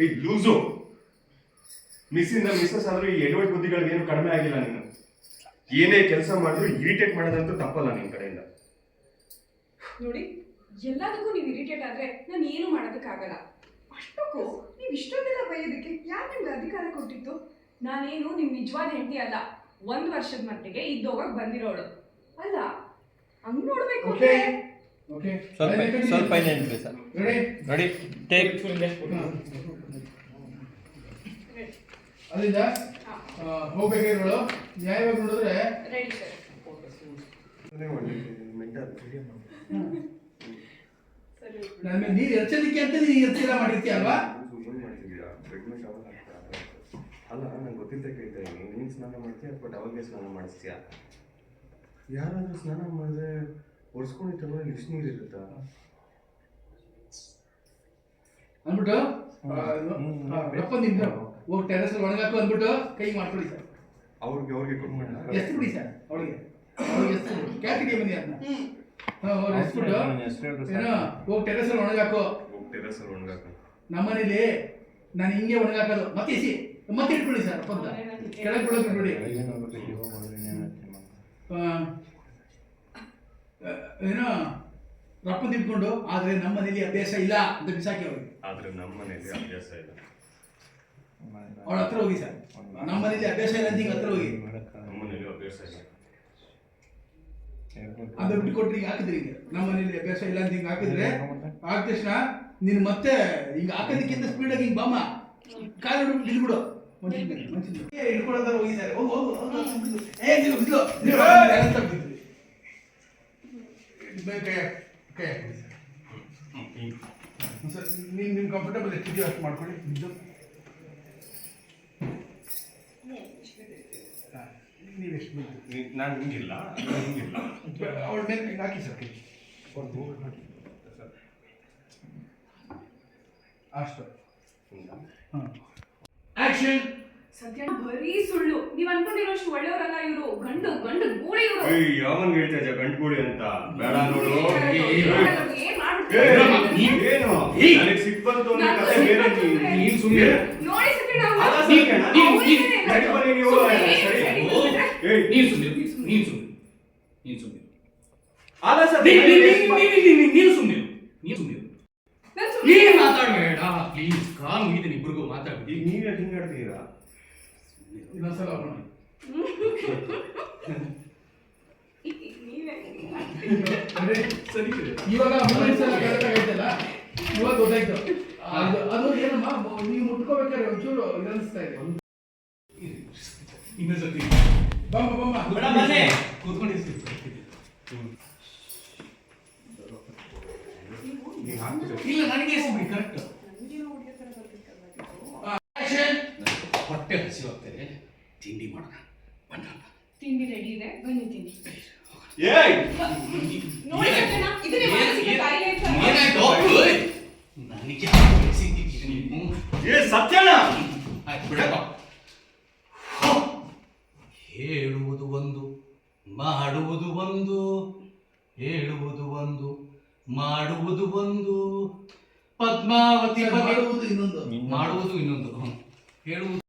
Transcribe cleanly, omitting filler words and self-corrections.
ಈ loose ಮಿಸ್ಸಿಂದ missus ಆದ್ರೂ ಈ ಎಡವಟ್ ಬುದ್ಧಿಗಳಿಗೆ ಏನು ಕಡಿಮೆ ಆಗಿಲ್ಲ ನೀನು. ಏನೇ ಕೆಲಸ ಮಾಡಿದ್ರು ಇರಿಟೇಟ್ ಮಾಡೋದಂತೂ ತಪ್ಪಲ್ಲ ನಿನ್ ಕಡೆಯಿಂದ. ನೋಡಿ, ಎಲ್ಲದಕ್ಕೂ ನೀವು ಇರಿಟೇಟ್ ಆದ್ರೆ ನಾನು ಏನು ಮಾಡೋದಕ್ಕಾಗಲ್ಲ. ಅಷ್ಟಕ್ಕೂ ನೀವು ಇಷ್ಟೊಂದೆಲ್ಲ ಬೈಯೋದಕ್ಕೆ ಯಾರು ನಿಮ್ಗೆ ಅಧಿಕಾರ ಕೊಟ್ಟಿತ್ತು? ನಾನೇನು ನಿಮ್ ನಿಜವಾದ ಹೆಂಡತಿ ಅಲ್ಲ, 1 ವರ್ಷದ ಮಟ್ಟಿಗೆ ಇದ್ದೋಗಕ್ ಬಂದಿರೋಳು ಅಲ್ಲ. ಹಂಗ್ ನೋಡ್ಬೇಕು ಅಂದ್ರೆ ಸ್ವಲ್ಪ ರೆಡಿ ಟೇಕ್ ಅಲ್ಲಿಂದ ಹೋಗ್ಬೇಕಾಗಿರೋಳು ನ್ಯಾಯವಾಗಿ ನೋಡಿದ್ರೆ ರೆಡಿ ಸರ್. ನನ್ನ ನೀರು ಎಚ್ಚರಿಕೆ ಅಂತ ನೀನು ಎಚ್ಚರ ಮಾಡಿರ್ತೀಯ ಅಲ್ವಾ? ಅಲ್ಲ, ನಂಗೆ ಗೊತ್ತಿದ್ದ ಕೇಳ್ತಾ ಇದ್ದೀನಿ. ನೀನು ಸ್ನಾನ ಮಾಡ್ತೀಯ ಅಥವಾ ಟವಲ್ಗೆ ಸ್ನಾನ ಮಾಡಿಸ್ತೀಯ? ಯಾರಾದ್ರೂ ಸ್ನಾನ ಮಾಡಿದ್ರೆ ಒರೆಸ್ಕೊಂಡಿಟ್ಟಲ್ಲ ಎಷ್ಟು ನೀರು ಇರುತ್ತಾ ಅಂದ್ಬಿಟ್ಟು ನಿಮ್ದು ಹೋಗಿ ಟೆರೆಸ್ ಒಣಗಾಕು ಅಂದ್ಬಿಟ್ಟು ಕೈ ಮಾಡ್ಕೊಳ್ಳಿ ಸರ್. ಅವ್ರಿಗೆ ಕೊಟ್ಬಿಡ ಎಷ್ಟು ಬಿಡಿ ಸರ್ ಅವಳಿಗೆ ಎಷ್ಟು ಕ್ಯಾಟಿಗೆ ಬನ್ನಿ ಅದನ್ನ ಎಸ್ಬಿಟ್ಟು ಏನೋ ಹೋಗಿ ಟೆರೆಸ್ ಒಣಗಾಕು. ನಮ್ಮನೇಲಿ ನಾನು ಹಿಂಗೆ ಒಣಗಾಕೋದು ಮತ್ತೆ ಇಟ್ಕೊಳ್ಳಿ ಸರ್. ಪದ ಕೆಳಗೆ ಬಿಡೋದು ಬಿಡಿ. ಏನೋ ರಪ್ಪಂದು ಇಟ್ಕೊಂಡು ಆದ್ರೆ ನಮ್ಮ ಮನೇಲಿ ಅಭ್ಯಾಸ ಇಲ್ಲ ಅಂತ ಬಿಸಾಕಿ ಅವ್ರಿಗೆ. ಆದ್ರೆ ನಮ್ಮ ಮನೇಲಿ ಅಭ್ಯಾಸ ಇಲ್ಲ. ಅವಳ ಹತ್ರ ಹೋಗಿ ಸರ್. ನಮ್ಮ ಮನೇಲಿ ಅಭ್ಯಾಸ ಇಲ್ಲ ಅಂತ ಹಿಂಗೆ ಹತ್ರ ಹೋಗಿ. ನಮ್ಮ ಮನೇಲಿ ಅಭ್ಯಾಸ ಇಲ್ಲ ಅದು ಬಿಟ್ಟು ಕೊಟ್ರಿ ಹಿಂಗೆ ಹಾಕಿದ್ರಿ. ಹಿಂಗೆ ನಮ್ಮ ಮನೇಲಿ ಅಭ್ಯಾಸ ಇಲ್ಲ ಅಂತ ಹಿಂಗೆ ಹಾಕಿದ್ರೆ ಆದ ತಕ್ಷಣ ನೀನು ಮತ್ತೆ ಹಿಂಗೆ ಹಾಕೋದಕ್ಕಿಂತ ಸ್ಪೀಡಾಗಿ ಹಿಂಗೆ ಬಾಮ ಕಾಲು ನಿಲ್ಬಿಡು. ಹಿಡ್ಕೊಳ್ಳೋದಾರ ಹೋಗಿದ್ದಾರೆ. ಹೋಗು ಕೈ ಹಾಕಿ ಸರ್. ನಿಮ್ಮ ಕಂಫರ್ಟಬಲ್ ಎಷ್ಟಿದೆಯೋ ಅಷ್ಟು ಮಾಡ್ಕೊಳ್ಳಿ. ನೀವು ಎಷ್ಟು ನಾನು ಹಿಂಗಿಲ್ಲ ಅವಳ ಮೇಲೆ ಹಿಂಗೆ ಹಾಕಿ ಸರ್. ಅಷ್ಟು ಹಾಂ. ಆಕ್ಷನ್. ಸದ್ಯ ಬರೀ ಸುಳ್ಳು. ನೀವ್ ಅನ್ಕೊಂಡಿರೋಷ್ಟು ಒಳ್ಳೆಯವರಲ್ಲ ಇವರು. ಗಂಡು ಗೂಳಿ ಇವರು. ಯಾವನ್ ಹೇಳ್ತಾ ಇದ್ದ ಗಂಡು ಗೂಳಿ ಅಂತ? ಬೇಡ ನೋಡು. ಏನ್ ಮಾಡ್ಬಿಟ್ಟು ಸಿಟ್ಟು ಬಂತು ಅನ್ನೋ ಕಥೆ ಬೇರೆ. ನೀನ್ ಸುಮ್ಮನೆ ನೋಡಿ ಸದ್ಯ ಮಾತಾಡಬೇಡ ಪ್ಲೀಸ್. ಕಾಲ್ ಮುಗಿತೀನಿ ಇಬ್ರಿಗೂ ಮಾತಾಡ್ಬಿಟ್ಟು. ಈಗ ನೀವ್ ಯಾಕೆ ಹಿಂಗಾಡ್ತೀರಾ? ಇನ್ನೊಂದ್ಸಲ ಇವಾಗ ಆಯ್ತಲ್ಲ, ಇವಾಗ ಗೊತ್ತಾಯ್ತು. ಅದು ಏನಮ್ಮ ನೀವು ಮುಟ್ಕೋಬೇಕಾದ್ರೆ ಒಂಚೂರು ಅನಿಸ್ತಾ ಇದೆ. ಇನ್ನೊಂದ್ಸತಿ ಬಮ್ಮ ಕೂತ್ಕೊಂಡಿರ್ತೀವಿ. ಇಲ್ಲ ನನಗೆ ಬಿಡಿ ಕರೆಕ್ಟ್. ಹೊಟ್ಟೆ ಹಸಿವಾಗ್ತದೆ, ತಿಂಡಿ ಮಾಡೋಣ. ತಿಂಡಿ ರೆಡಿ ಇದೆ, ಬನ್ನಿ ತಿಂಡಿ. ನೋಡಿ ಸತ್ಯನಾ, ಇದನ್ನೇ ಮಾನಸಿಕ ಕಾಯಿಲೆ ಅಂತ. ನನಗೆ ಸತ್ಯನಾ ಬಿಡಪ್ಪ. ಹೇಳುವುದು ಒಂದು, ಮಾಡುವುದು ಒಂದು. ಹೇಳುವುದು ಒಂದು, ಮಾಡುವುದು ಒಂದು. ಪದ್ಮಾವತಿ ಮಾಡುವುದು ಇನ್ನೊಂದು. ಮಾಡುವುದು ಇನ್ನೊಂದು. ಹೇಳುವುದು